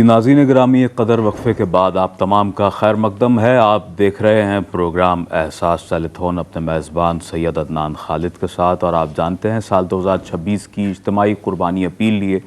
जी नाज़रीन गिरामी, कदर वक्फे के बाद आप तमाम का खैर मकदम है। आप देख रहे हैं प्रोग्राम एहसास टेलीथॉन अपने मेज़बान सैयद अदनान खालिद के साथ। और आप जानते हैं साल 2026 की इज्तिमाई कुर्बानी अपील लिए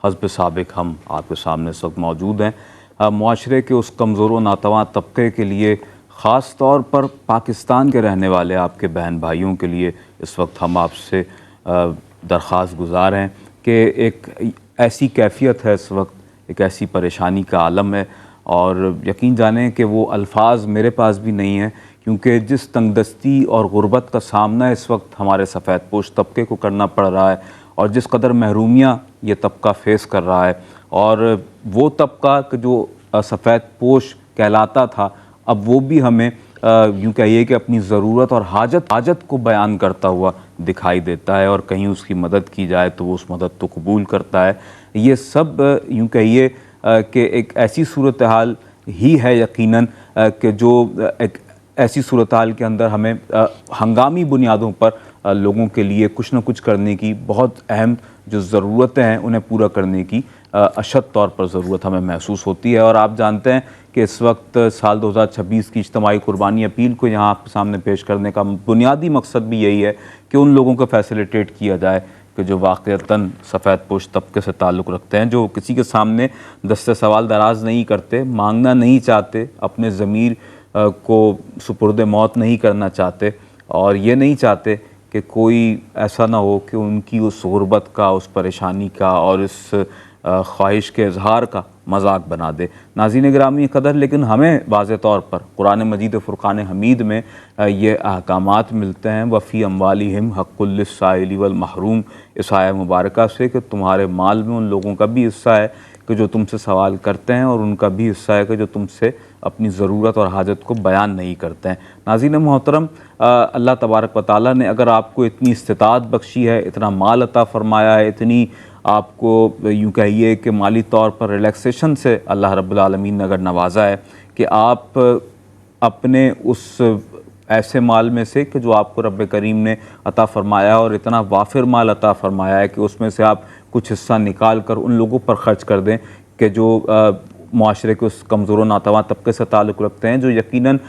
हस्ब साबिक हम आपके सामने इस वक्त मौजूद हैं। मुआशरे के उस कमज़ोर व नातवां तबके के लिए, ख़ास तौर पर पाकिस्तान के रहने वाले आपके बहन भाइयों के लिए इस वक्त हम आपसे दरख्वास्त गुजार हैं कि एक ऐसी कैफियत है इस वक्त, एक ऐसी परेशानी का आलम है और यकीन जानें कि वो अल्फाज मेरे पास भी नहीं हैं, क्योंकि जिस तंगदस्ती और गुर्बत का सामना इस वक्त हमारे सफ़ेद पोश तबके को करना पड़ रहा है और जिस कदर महरूमियाँ ये तबका फेस कर रहा है, और वो तबका जो सफ़ेद पोश कहलाता था अब वो भी हमें यूँ कहिए कि अपनी ज़रूरत और हाजत को बयान करता हुआ दिखाई देता है, और कहीं उसकी मदद की जाए तो वो उस मदद को कबूल करता है। ये सब यूँ कहिए कि एक ऐसी सूरत हाल ही है यकीनन कि जो एक ऐसी सूरत हाल के अंदर हमें हंगामी बुनियादों पर लोगों के लिए कुछ न कुछ करने की बहुत अहम जो ज़रूरतें हैं उन्हें पूरा करने की अशद तौर पर ज़रूरत हमें महसूस होती है। और आप जानते हैं कि इस वक्त साल 2026 की इज्तिमाई कुर्बानी अपील को यहाँ आपके सामने पेश करने का बुनियादी मकसद भी यही है कि उन लोगों को फैसिलिटेट किया जाए कि जो वाक़ईतन सफ़ेद पोश तबके से ताल्लुक़ रखते हैं, जो किसी के सामने दस्ते सवाल दराज नहीं करते, मांगना नहीं चाहते, अपने ज़मीर को सुपुर्द मौत नहीं करना चाहते, और ये नहीं चाहते कि कोई ऐसा ना हो कि उनकी उस गुर्बत का, उस परेशानी का और इस ख्वाहिश के इजहार का मजाक बना दे। नाज़रीन गिरामी कदर, लेकिन हमें वाज़े तौर पर कुरान मजीद फ़ुरक़ान हमीद में ये अहकामात मिलते हैं, वफ़ी अम्वालिहिम हक़्क़ुल लिस्साइल वल महरूम, इस आया मुबारका से कि तुम्हारे माल में उन लोगों का भी हिस्सा है कि जो तुमसे सवाल करते हैं, और उनका भी हिस्सा है कि जो तुमसे अपनी ज़रूरत और हाजत को बयान नहीं करते हैं। नाज़रीन मोहतरम, अल्लाह तबारक व तआला ने अगर आपको इतनी इस्तिताअत बख्शी है, इतना माल अता फ़रमाया है, इतनी आपको यूँ कहिए कि माली तौर पर रिलैक्सेशन से अल्लाह रब्बुल आलमीन ने अगर नवाजा है कि आप अपने उस ऐसे माल में से कि जो आपको रब्बे करीम ने अता फ़रमाया, और इतना वाफिर माल अता फ़रमाया है कि उसमें से आप कुछ हिस्सा निकाल कर उन लोगों पर ख़र्च कर दें कि जो मुआशरे के उस कमज़ोर नातवां तबके से ताल्लुक़ रखते हैं, जो यकीनन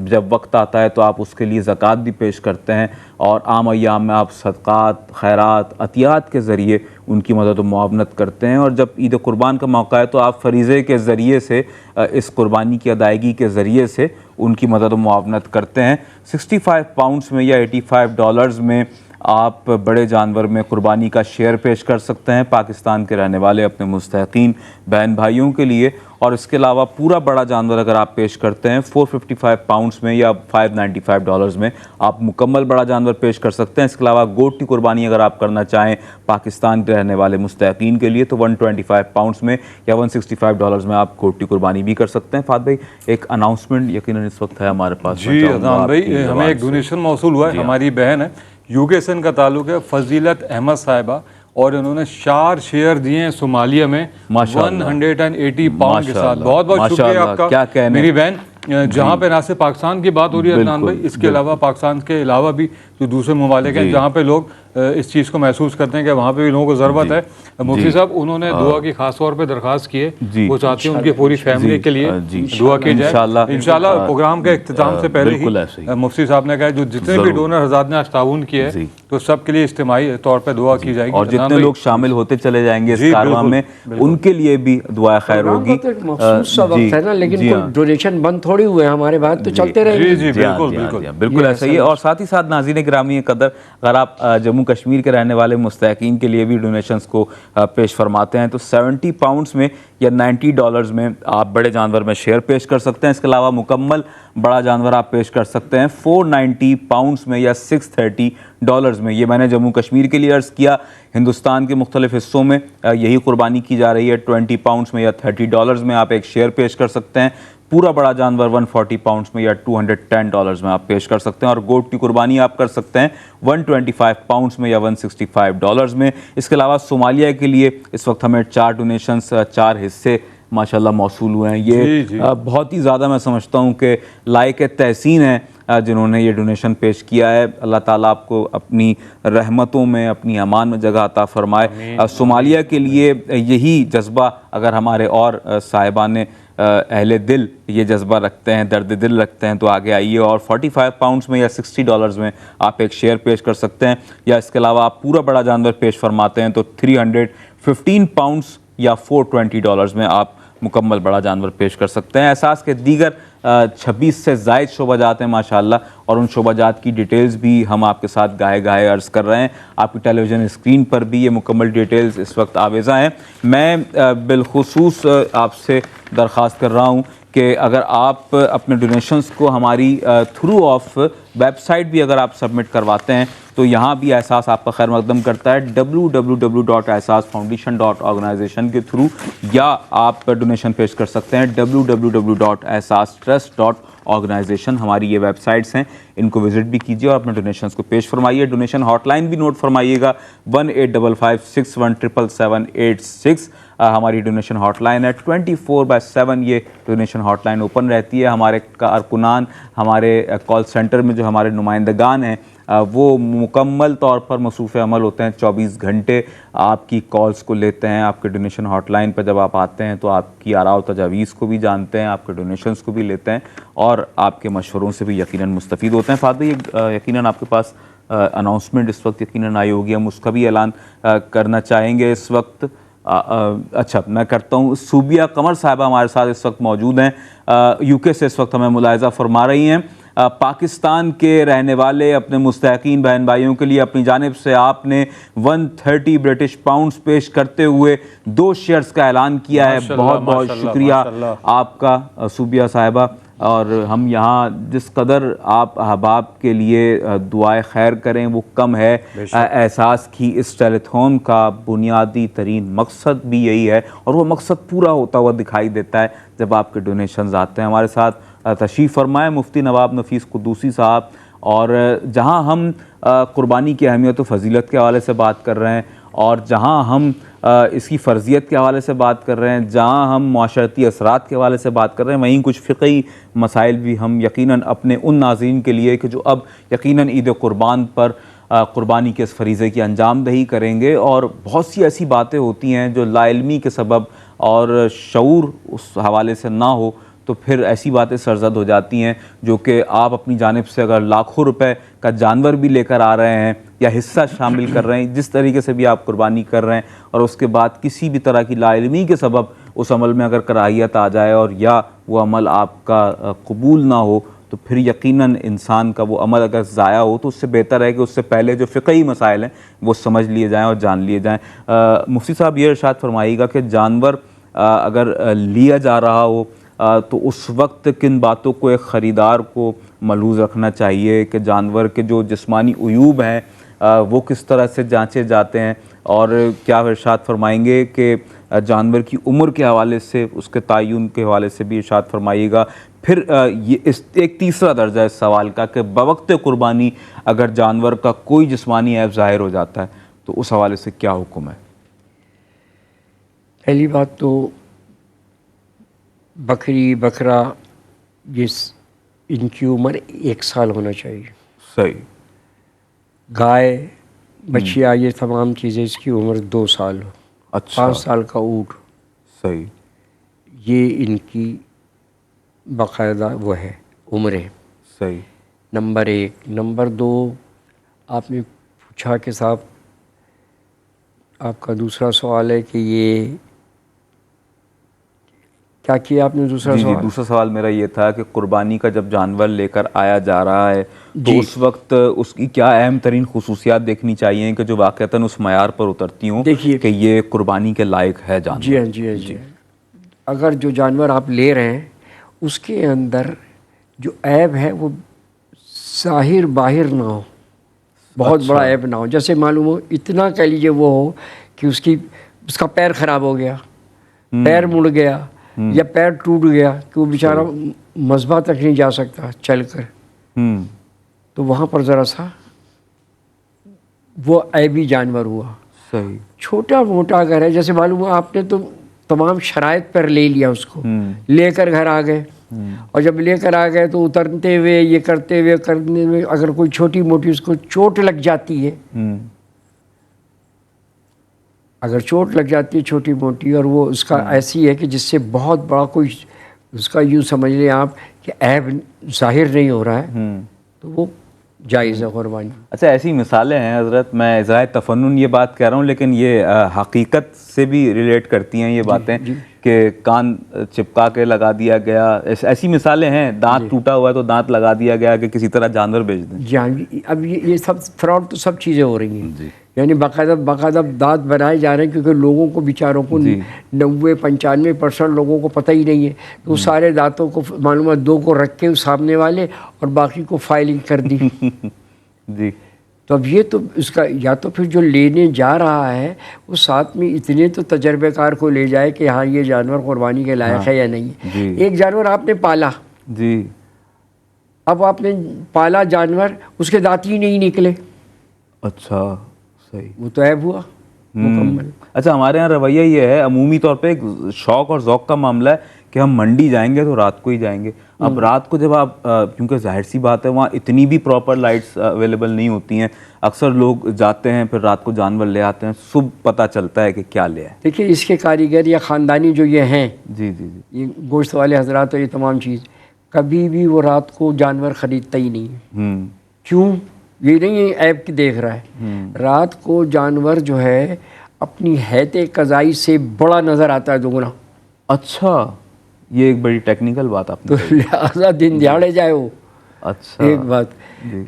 जब वक्त आता है तो आप उसके लिए ज़कात भी पेश करते हैं, और आम अय्याम में आप सदक़ात, खैरात, अतियात के ज़रिए उनकी मदद व मुआवनत करते हैं, और जब ईद कुर्बान का मौका है तो आप फ़रीज़े के ज़रिए से, इस कुर्बानी की अदायगी के ज़रिए से उनकी मदद व मुआवनत करते हैं। 65 पाउंड्स में या $85 में आप बड़े जानवर में कुर्बानी का शेयर पेश कर सकते हैं पाकिस्तान के रहने वाले अपने मुस्तहिकीन बहन भाइयों के लिए। और इसके अलावा पूरा बड़ा जानवर अगर आप पेश करते हैं 455 पाउंड्स में या $595 में आप मुकम्मल बड़ा जानवर पेश कर सकते हैं। इसके अलावा गोट की कुर्बानी अगर आप करना चाहें पाकिस्तान के रहने वाले मुस्तहिकीन के लिए तो 125 पाउंड्स में या $165 में आप गोट की कुर्बानी भी कर सकते हैं। फात भाई, एक अनाउंसमेंट यकीनन इस वक्त है हमारे पास। जी अदनान भाई, हमें एक डोनेशन मौसूल हुआ है। हमारी बहन है, यूके से इनका ताल्लुक है, फजीलत अहमद साहिबा, और इन्होंने 4 शेयर दिए हैं सोमालिया में 180 पाउंड के साथ। बहुत बहुत शुक्रिया आपका। क्या कहने मेरी बहन, जहाँ पे ना सिर्फ पाकिस्तान की बात हो रही है अदनान भाई, इसके अलावा पाकिस्तान के अलावा भी जो दूसरे ममालिक हैं जहाँ पे लोग इस चीज़ को महसूस करते हैं कि वहाँ पे भी लोगों को ज़रूरत है। मुफ्ती साहब उन्होंने दुआ की खास तौर पे दरख्वास्त की है, वो चाहते हैं उनकी पूरी फैमिली के लिए दुआ की जाए। इंशाल्लाह प्रोग्राम के इख्तिताम से पहले ही मुफ्ती साहब ने कहा जो जितने भी डोनर हज़रात ने ताउन किए है तो सब के लिए इज्तिमाई तौर पर दुआ की जाएगी, और जितने लोग शामिल होते चले जाएंगे इस कारवां में उनके लिए भी दुआ खैर होगी। लेकिन डोनेशन बंद थोड़ी हुए, हमारे बाद तो चलते रहेंगे। जी बिल्कुल बिल्कुल ऐसा ही है। और साथ ही साथ नाज़रीन गिरामी कदर, अगर आप जम्मू कश्मीर के रहने वाले मुस्तहिकीन के लिए भी डोनेशंस को पेश फरमाते हैं तो 70 पाउंड्स में या $90 में आप बड़े जानवर में शेयर पेश कर सकते हैं। इसके अलावा मुकम्मल बड़ा जानवर आप पेश कर सकते हैं 490 पाउंड्स में या $630 में। ये मैंने जम्मू कश्मीर के लिए अर्ज़ किया। हिंदुस्तान के मुख्तलिफ हिस्सों में यही कुर्बानी की जा रही है। 20 पाउंड्स में या $30 में आप एक शेयर पेश कर सकते हैं। पूरा बड़ा जानवर 140 पाउंड्स में या $210 में आप पेश कर सकते हैं। और गोट की कुर्बानी आप कर सकते हैं 125 पाउंड्स में या $165 में। इसके अलावा सोमालिया के लिए इस वक्त हमें 4 डोनेशंस, 4 हिस्से माशाल्लाह मौसूल हुए हैं। ये बहुत ही ज़्यादा मैं समझता हूँ कि लायक तहसीन है जिन्होंने ये डोनेशन पेश किया है। अल्लाह ताला आपको अपनी रहमतों में, अपनी अमान में जगह अता फरमाए। सोमालिया के लिए यही जज्बा अगर हमारे और साहिबान अहले दिल ये जज्बा रखते हैं, दर्द दिल रखते हैं, तो आगे आइए और 45 पाउंड्स में या $60 में आप एक शेयर पेश कर सकते हैं, या इसके अलावा आप पूरा बड़ा जानवर पेश फरमाते हैं तो 315 पाउंड्स या $420 में आप मुकम्मल बड़ा जानवर पेश कर सकते हैं। एहसास के दीगर 26 से ज़ायद शोबाजात हैं माशाल्लाह, और उन शोबाजात की डिटेल्स भी हम आपके साथ गाहे गाहे अर्ज़ कर रहे हैं। आपकी टेलीविज़न स्क्रीन पर भी ये मुकम्मल डिटेल्स इस वक्त आवेज़ा हैं। मैं बिलखुसूस आपसे दरख्वास्त कर रहा हूँ कि अगर आप अपने डोनेशंस को हमारी थ्रू ऑफ वेबसाइट भी अगर आप सबमिट करवाते हैं तो यहाँ भी एहसास आपका खैर मकदम करता है www.ehsasfoundation.organization के थ्रू, या आप डोनेशन पेश कर सकते हैं www.ehsastrust.organization। हमारी ये वेबसाइट्स हैं, इनको विज़िट भी कीजिए और अपने डोनेशंस को पेश फरमाइए। डोनेशन हॉटलाइन भी नोट फरमाइएगा 1855617786। हमारी डोनेशन हॉटलाइन है 24/7 ये डोनेशन हॉटलाइन ओपन रहती है। हमारे कारकुनान, हमारे कॉल सेंटर में जो हमारे नुमाइंदगान हैं वो मुकम्मल तौर पर मसरूफ़ अमल होते हैं, 24 घंटे आपकी कॉल्स को लेते हैं। आपके डोनेशन हॉटलाइन पर जब आप आते हैं तो आपकी आरा और तजावीज़ को भी जानते हैं, आपके डोनेशंस को भी लेते हैं और आपके मशवरों से भी यकीनन मुस्तफ़ीद होते हैं। फादर, ये यकीनन आपके पास अनाउंसमेंट इस वक्त यकीनन आई होगी, हम उसका भी ऐलान करना चाहेंगे इस वक्त। अच्छा, मैं करता हूँ। सूबिया कमर साहिबा हमारे साथ इस वक्त मौजूद हैं, यूके से इस वक्त हमें मुलाहिज़ा फरमा रही हैं। पाकिस्तान के रहने वाले अपने मुस्तहकीन बहन भाइयों के लिए अपनी जानिब से आपने 130 ब्रिटिश पाउंड्स पेश करते हुए 2 शेयर्स का ऐलान किया है। बहुत बहुत शुक्रिया आपका सूबिया साहिबा। और हम यहाँ जिस कदर आप अहबाब के लिए दुआए खैर करें वो कम है। एहसास की इस टेलीथॉन का बुनियादी तरीन मकसद भी यही है, और वो मकसद पूरा होता हुआ दिखाई देता है जब आपके डोनेशंस आते हैं। हमारे साथ तशरीफ़ फरमाए मुफ्ती नवाब नफीस कुद्दूसी साहब, और जहाँ हम कुर्बानी की अहमियत व फजीलत के हवाले से बात कर रहे हैं, और जहाँ हम इसकी फ़र्जियत के हवाले से बात कर रहे हैं, जहाँ हम माशरती असरात के हवाले से बात कर रहे हैं, वहीं कुछ फ़िक़ही मसाइल भी हम यकीनन अपने उन नाज़रीन के लिए कि जो अब यकीनन ईद क़ुरबान पर क़ुरबानी के इस फ़रीज़े की अंजामदही करेंगे, और बहुत सी ऐसी बातें होती हैं जो लाइल्मी के सबब और शऊर उस हवाले से ना हो तो फिर ऐसी बातें सरजद हो जाती हैं जो कि आप अपनी जानिब से अगर लाखों रुपए का जानवर भी लेकर आ रहे हैं या हिस्सा शामिल कर रहे हैं, जिस तरीके से भी आप कुर्बानी कर रहे हैं, और उसके बाद किसी भी तरह की लाइल्मी के सबब उस अमल में अगर कराहियत आ जाए और या वो अमल आपका कबूल ना हो, तो फिर यकीनन इंसान का वो अमल अगर ज़ाया हो तो उससे बेहतर है कि उससे पहले जो फ़िक़ही मसाइल हैं वो समझ लिए जाएँ और जान लिए जाएँ। मुफ्ती साहब, ये इरशाद फरमाइएगा कि जानवर अगर लिया जा रहा हो तो उस वक्त किन बातों को एक ख़रीदार को मलूज़ रखना चाहिए कि जानवर के जो जिस्मानी उयूब हैं वो किस तरह से जांचे जाते हैं, और क्या इरशाद फरमाएंगे कि जानवर की उम्र के हवाले से, उसके तयन के हवाले से भी इरशाद फरमाइएगा। फिर ये इस एक तीसरा दर्जा इस सवाल का कि बवक्त कुर्बानी अगर जानवर का कोई जिस्मानी ऐब ज़ाहिर हो जाता है तो उस हवाले से क्या हुक्म है? पहली बात तो बकरी बकरा इनकी उम्र 1 साल होना चाहिए। सही। गाय बछिया ये तमाम चीज़ें इसकी उम्र 2 साल हो। अच्छा। 5 साल का ऊँट। सही। ये इनकी बाकायदा वो है उम्रें। सही। नंबर 1। नंबर 2, आपने पूछा कि साहब, आपका दूसरा सवाल है कि ये क्या किया आपने दूसरा सवाल? दूसरा सवाल मेरा ये था कि कुर्बानी का जब जानवर लेकर आया जा रहा है तो उस वक्त उसकी क्या अहम तरीन खुसूसियात देखनी चाहिए कि जो वाक़तन उस मयार पर उतरती हूँ कि ये कुर्बानी के लायक है जानवर? जी हाँ, जी हाँ, जी। अगर जो जानवर आप ले रहे हैं उसके अंदर जो ऐब है वो ज़ाहिर बाहिर ना हो, बहुत बड़ा ऐब ना हो। जैसे मालूम हो, इतना कह लीजिए वो हो कि उसका पैर ख़राब हो गया, पैर मुड़ गया या पैर टूट गया कि वो बेचारा मज़बा तक नहीं जा सकता चलकर, तो वहाँ पर ज़रा सा वो ऐबी जानवर हुआ। सही। छोटा मोटा अगर है, जैसे मालूम हुआ आपने तो तमाम शराइत पर ले लिया उसको, लेकर घर आ गए, और जब लेकर आ गए तो उतरते हुए ये करते हुए अगर कोई छोटी मोटी उसको चोट लग जाती है, अगर चोट लग जाती है छोटी मोटी और वो उसका ऐसी है कि जिससे बहुत बड़ा कोई उसका यूँ समझ लें आप कि ऐब जाहिर नहीं हो रहा है, तो वो जायज़ है कुर्बानी। अच्छा, ऐसी मिसालें हैं हज़रत, मैं ज़ाहिर तफन्नुन ये बात कह रहा हूँ लेकिन ये हकीकत से भी रिलेट करती हैं ये बातें कि कान चिपका के लगा दिया गया, ऐसी मिसालें हैं। दांत टूटा हुआ है तो दांत लगा दिया गया कि किसी तरह जानवर बेच दें। जी हाँ, अब ये सब फ्रॉड तो सब चीज़ें हो रही हैं, यानी बाकायदा दांत बनाए जा रहे हैं क्योंकि लोगों को बेचारों को 90-95% लोगों को पता ही नहीं है, तो सारे दांतों को मालूम 2 को रख के सामने वाले और बाकी को फाइलिंग कर दी। जी, तो अब ये तो इसका या तो फिर जो लेने जा रहा है वो साथ में इतने तो तजर्बेकार को ले जाए कि हाँ ये जानवर कुर्बानी के लायक है या नहीं है। एक जानवर आपने पाला जी, अब आपने पाला जानवर, उसके दांत ही नहीं निकले, अच्छा सही, वो तो ऐब हुआ मुकम्मल। अच्छा, हमारे यहाँ रवैया ये है अमूमी तौर पे, एक शौक और ज़ौक़ का मामला है कि हम मंडी जाएंगे तो रात को ही जाएंगे। अब रात को जब आप क्योंकि जाहिर सी बात है वहाँ इतनी भी प्रॉपर लाइट्स अवेलेबल नहीं होती हैं, अक्सर लोग जाते हैं फिर रात को जानवर ले आते हैं, सुबह पता चलता है कि क्या ले आए। देखिए इसके कारीगर या ख़ानदानी जो ये हैं, जी जी जी, ये गोश्त वाले हजरात और ये तमाम चीज़, कभी भी वो रात को जानवर ख़रीदता ही नहीं है। क्यों? ये नहीं है ऐब की देख रहा है, रात को जानवर जो है अपनी हैते कज़ाई से बड़ा नज़र आता है दोगुना। अच्छा, ये एक बड़ी टेक्निकल बात आपने तो लिहाजा दिन दिहाड़े जाए वो, अच्छा एक बात।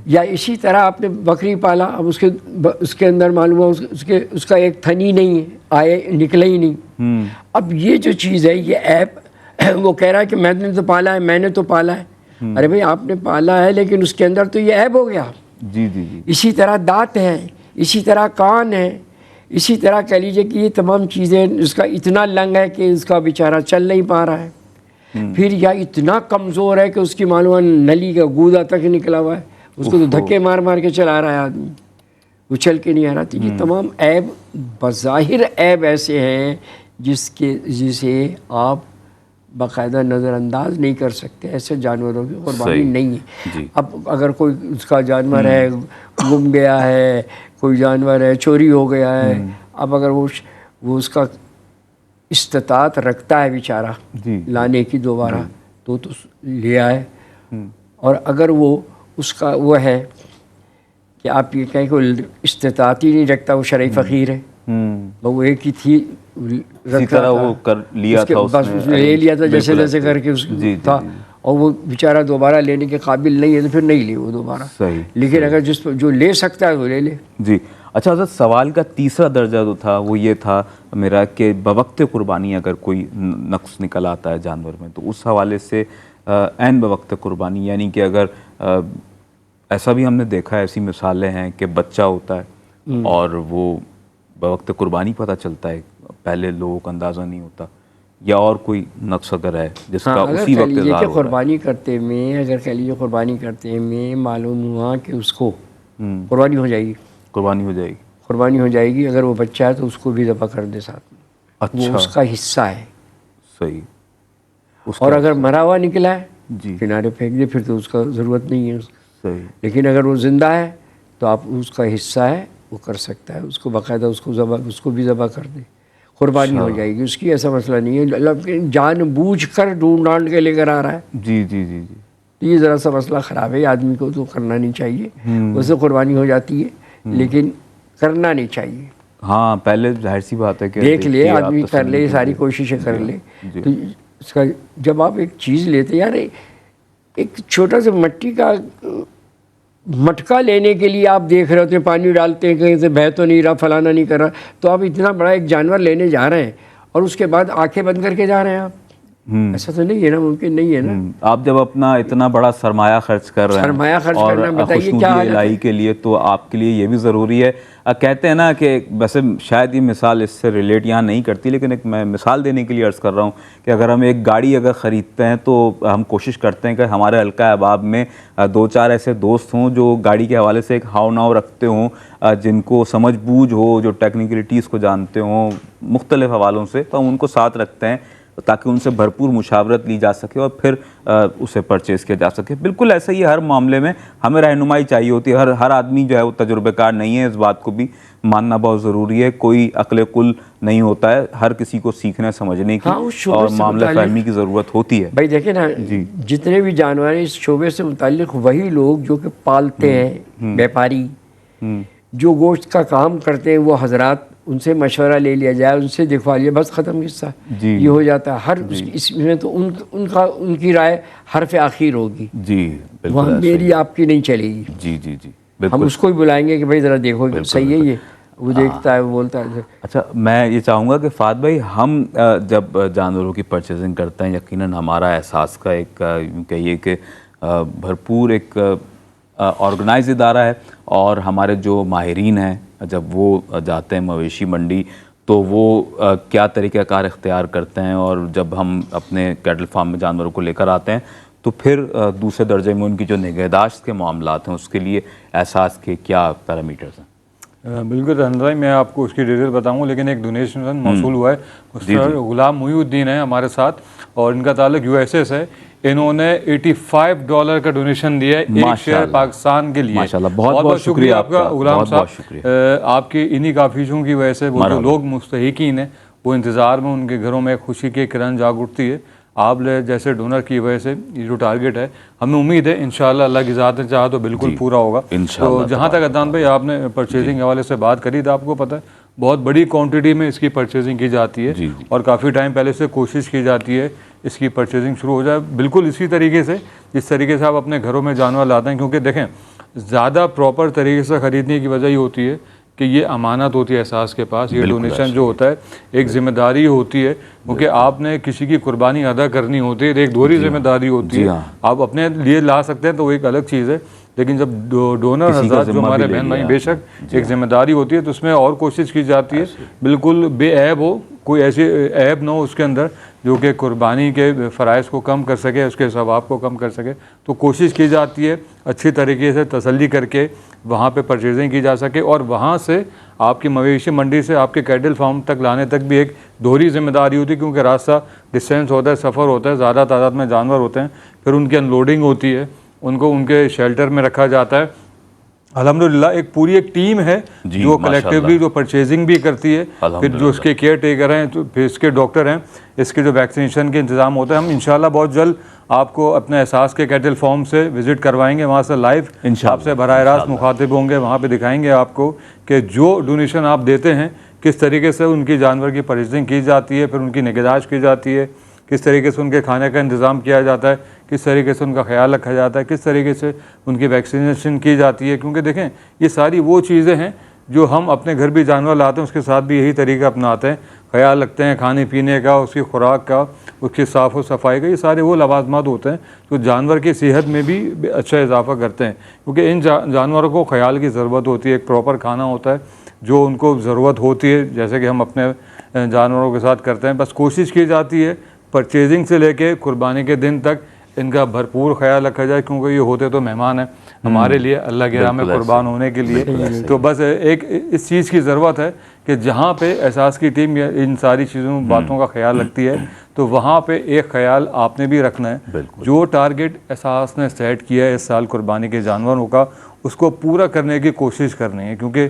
या इसी तरह आपने बकरी पाला, अब उसके अंदर मालूम है उसका एक थनी नहीं है, आए निकले ही नहीं। अब ये जो चीज़ है ये ऐप वो कह रहा है कि मैंने तो पाला है, मैंने तो पाला है। अरे भाई आपने पाला है लेकिन उसके अंदर तो ये ऐब हो गया। जी जी जी, इसी तरह दांत हैं, इसी तरह कान है, इसी तरह कह लीजिए कि ये तमाम चीज़ें, उसका इतना लंग है कि उसका बेचारा चल नहीं पा रहा है, फिर या इतना कमज़ोर है कि उसकी मालूम नली का गूदा तक निकला हुआ है, उसको तो धक्के मार मार के चला रहा है आदमी, वो चल के नहीं आ रहा। तो ये तमाम ऐब बज़ाहिर ऐब ऐसे हैं जिसे आप बाकायदा नज़रअंदाज नहीं कर सकते। ऐसे जानवरों की कुर्बानी नहीं है। अब अगर कोई उसका जानवर है गुम गया है, कोई जानवर है चोरी हो गया है, अब अगर वो उसका इस्तात रखता है बेचारा लाने की दोबारा, तो ले आए। और अगर वो उसका वो है कि आप ये कहें कि इस्तात ही नहीं रखता, वो शरई फ़कीर है, वो एक ही थी तरह वो कर लिया था, बस उसने ले लिया था जैसे जैसे करके उसको था, और वो बेचारा दोबारा लेने के काबिल नहीं है तो फिर नहीं ले वो दोबारा। सही, लेकिन अगर जो ले सकता है वो ले ले। जी। अच्छा हज़रत, सवाल का तीसरा दर्जा जो था वो ये था मेरा कि बवक्त कुर्बानी अगर कोई नक्स निकल आता है जानवर में, तो उस हवाले से ऐन बवक्त कुर्बानी, यानी कि अगर ऐसा भी हमने देखा है, ऐसी मिसालें हैं कि बच्चा होता है और वो बवक्त कुर्बानी पता चलता है, पहले लोगों को अंदाज़ा नहीं होता, या और कोई नक्स अगर है जिसका उसी वक्त इज़हार हो कुर्बानी करते में, अगर कह लीजिए कुर्बानी करते में मालूम हुआ कि उसको कुर्बानी हो जाएगी, कुर्बानी हो जाएगी, अगर वो बच्चा है तो उसको भी ज़बह कर दे साथ में। अच्छा, वो उसका हिस्सा है। सही। और अगर मरा हुआ निकला है किनारे फेंक दे, फिर तो उसका ज़रूरत नहीं है। सही। लेकिन अगर वो ज़िंदा है तो आप उसका हिस्सा है वो कर सकता है, उसको बाकायदा उसको भी ज़बह कर दे, कुर्बानी हो जाएगी उसकी। ऐसा मसला नहीं है, जानबूझकर ढूंढ ढांड के लेकर आ रहा है। जी जी जी जी, ये ज़रा सा मसला ख़राब है, आदमी को तो करना नहीं चाहिए। उससे कुर्बानी हो जाती है लेकिन करना नहीं चाहिए। हाँ, पहले जाहिर सी बात है कि देख ले आदमी, कर ले, सारी कोशिशें कर ले। तो इसका जब आप एक चीज़ लेते, यार एक छोटा सा मिट्टी का मटका लेने के लिए आप देख रहे होते हैं, पानी डालते हैं कहीं से बह तो नहीं रहा, फलाना नहीं कर रहा, तो आप इतना बड़ा एक जानवर लेने जा रहे हैं और उसके बाद आंखें बंद करके जा रहे हैं आप। ऐसा तो नहीं है ना, मुमकिन नहीं है ना। आप जब अपना इतना बड़ा सरमाया खर्च कर रहे हैं और खुशनुदी इलाही के लिए, तो आपके लिए ये भी ज़रूरी है। कहते हैं ना कि वैसे शायद ये मिसाल इससे रिलेट यहाँ नहीं करती, लेकिन एक मैं मिसाल देने के लिए अर्ज़ कर रहा हूँ कि अगर हम एक गाड़ी अगर ख़रीदते हैं तो हम कोशिश करते हैं कि हमारे हल्का अहबाब में 2-4 ऐसे दोस्त हों जो गाड़ी के हवाले से एक हाव नाव रखते हों, जिनको समझ बूझ हो, जो टेक्निकलिटीज़ को जानते हों मुख्तलिफ़ हवालों से, तो हम उनको साथ रखते हैं। ताकि उनसे भरपूर मुशावरत ली जा सके और फिर उसे परचेज़ किया जा सके। बिल्कुल ऐसा ही हर मामले में हमें रहनुमाई चाहिए होती है। हर आदमी जो है वो तजुर्बेकार नहीं है, इस बात को भी मानना बहुत ज़रूरी है। कोई अक्ल कुल नहीं होता है, हर किसी को सीखने समझने की और मामला फहमी की ज़रूरत होती है। भाई देखें ना, जितने भी जानवर हैं इस शोबे से मुताल्लिक वही लोग जो कि पालते हैं, व्यापारी जो गोश्त का काम करते हैं, वो हजरात, उनसे मशवरा ले लिया जाए, उनसे दिखवा लिया, बस ख़त्म किस्सा। ये हो जाता है। हर इसमें तो उनकी राय हरफ आखिर होगी जी, वहाँ मेरी आपकी नहीं चलेगी। जी जी जी, हम उसको ही बुलाएंगे कि भाई ज़रा देखो सही है ये, वो देखता है, वो बोलता है। अच्छा, मैं ये चाहूँगा कि फ़ात भाई, हम जब जानवरों की परचेजिंग करते हैं, यकीनन हमारा एहसास का एक यूँ कहिए कि भरपूर एक ऑर्गेनाइज इदारा है और हमारे जो माहिरीन हैं जब वो जाते हैं मवेशी मंडी तो वो क्या तरीक़ाकार इख्तियार करते हैं, और जब हम अपने कैटल फार्म में जानवरों को लेकर आते हैं तो फिर दूसरे दर्जे में उनकी जो निगहदाश्त के मामलात हैं उसके लिए एहसास के क्या पैरामीटर्स हैं? बिल्कुल रहमान भाई, मैं आपको उसकी डिटेल बताऊंगा, लेकिन एक डोनेशन मौसूल हुआ है। मिस्टर गुलाम मुहीउद्दीन है हमारे साथ और इनका ताल्लुक यूएसए से। इन्होंने $85 का डोनेशन दिया है एक शेयर पाकिस्तान के लिए। माशाल्लाह, बहुत बहुत शुक्रिया आपका गुलाम साहब। आपकी इन्हीं काफिशों की वजह से वो जो लोग मुस्तहिकीन हैं वो इंतज़ार में, उनके घरों में खुशी की किरण जाग उठती है। आप जैसे डोनर की वजह से ये जो टारगेट है, हमें उम्मीद है इंशाल्लाह अल्लाह की ज़ात ने चाहा तो बिल्कुल पूरा होगा। तो जहाँ तक अदनान भाई आपने परचेजिंग के हवाले से बात करी तो आपको पता है बहुत बड़ी क्वांटिटी में इसकी परचेजिंग की जाती है और काफ़ी टाइम पहले से कोशिश की जाती है इसकी परचेजिंग शुरू हो जाए बिल्कुल इसी तरीके से जिस तरीके से आप अपने घरों में जानवर लाते हैं। क्योंकि देखें, ज़्यादा प्रॉपर तरीके से ख़रीदने की वजह ये होती है कि ये अमानत होती है एहसास के पास। ये डोनेशन जो होता है एक ज़िम्मेदारी होती है, क्योंकि आपने किसी की कुर्बानी अदा करनी होती है, एक दोहरी जिम्मेदारी होती है। आप अपने लिए ला सकते हैं तो वो एक अलग चीज़ है, लेकिन जब डोनर हज़रात जो हमारे बहन भाई, बेशक एक जिम्मेदारी होती है तो उसमें और कोशिश की जाती है बिल्कुल बेऐब हो, कोई ऐसी ऐब ना हो उसके अंदर जो कि कुर्बानी के फ़राइज़ को कम कर सके, उसके सवाब को कम कर सके। तो कोशिश की जाती है अच्छी तरीके से तसल्ली करके वहाँ पे परचेजिंग की जा सके और वहाँ से आपकी मवेशी मंडी से आपके कैटल फार्म तक लाने तक भी एक दोहरी जिम्मेदारी होती है, क्योंकि रास्ता डिस्टेंस होता है, सफ़र होता है, ज़्यादा तादाद में जानवर होते हैं, फिर उनकी अनलोडिंग होती है, उनको उनके शेल्टर में रखा जाता है। अल्हम्दुलिल्लाह एक पूरी एक टीम है जो कलेक्टिवली जो परचेजिंग भी करती है, फिर जो इसके केयर टेकर हैं, तो फिर इसके डॉक्टर हैं, इसके जो वैक्सीनेशन के इंतज़ाम होता है। हम इंशाल्लाह बहुत जल्द आपको अपने एहसास के कैटल फार्म से विज़िट करवाएंगे, वहाँ से लाइव आपसे बराह रास्त मुखातिब होंगे, वहाँ पे दिखाएंगे आपको कि जो डोनेशन आप देते हैं किस तरीके से उनकी जानवर की परचेजिंग की जाती है, फिर उनकी निगहदाश्त की जाती है, किस तरीके से उनके खाने का इंतज़ाम किया जाता है, किस तरीके से उनका ख्याल रखा जाता है, किस तरीके से उनकी वैक्सीनेशन की जाती है। क्योंकि देखें, ये सारी वो चीज़ें हैं जो हम अपने घर भी जानवर लाते हैं उसके साथ भी यही तरीका अपनाते हैं, ख्याल रखते हैं खाने पीने का, उसकी खुराक का, उसकी साफ़ व सफाई का। ये सारे वो लवाजमात होते हैं जो जानवर की सेहत में भी अच्छा इजाफा करते हैं, क्योंकि इन जानवरों को ख्याल की ज़रूरत होती है, एक प्रॉपर खाना होता है जो उनको ज़रूरत होती है, जैसे कि हम अपने जानवरों के साथ करते हैं। बस कोशिश की जाती है परचेजिंग से लेके कुर्बानी के दिन तक इनका भरपूर ख्याल रखा जाए, क्योंकि ये होते तो मेहमान हैं हमारे लिए अल्लाह की राह में कुर्बान होने के लिए। तो बस एक इस चीज़ की ज़रूरत है कि जहाँ पे एहसास की टीम इन सारी चीज़ों बातों का ख्याल रखती है तो वहाँ पे एक ख्याल आपने भी रखना है। जो टारगेट एहसास ने सेट किया है इस साल कुर्बानी के जानवरों का, उसको पूरा करने की कोशिश करनी है। क्योंकि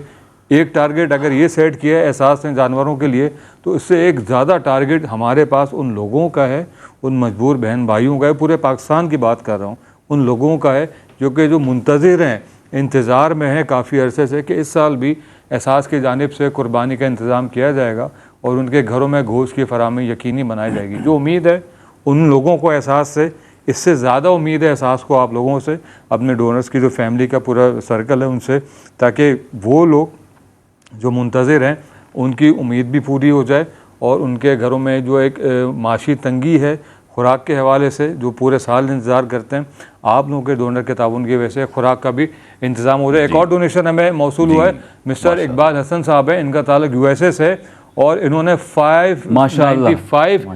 एक टारगेट अगर ये सेट किया है एहसास ने जानवरों के लिए, तो इससे एक ज़्यादा टारगेट हमारे पास उन लोगों का है, उन मजबूर बहन भाइयों का है, पूरे पाकिस्तान की बात कर रहा हूँ, उन लोगों का है जो मुंतज़िर हैं, इंतज़ार में हैं काफ़ी अरसे से कि इस साल भी एहसास की जानिब से कुर्बानी का इंतज़ाम किया जाएगा और उनके घरों में गोश्त की फराहमी यकीनी बनाई जाएगी। जो उम्मीद है उन लोगों को एहसास से, इससे ज़्यादा उम्मीद है एहसास को आप लोगों से, अपने डोनर्स की जो फैमिली का पूरा सर्कल है उनसे, ताकि वो लोग जो मुंतज़िर हैं उनकी उम्मीद भी पूरी हो जाए और उनके घरों में जो एक माशी तंगी है खुराक के हवाले से, जो पूरे साल इंतज़ार करते हैं, आप लोगों के डोनर के ताउन की वजह से खुराक का भी इंतज़ाम हो जाए। एक और डोनेशन हमें मौसूल हुआ है, मिस्टर इकबाल हसन साहब है, इनका ताल्लुक यूएसए से और इन्होंने 595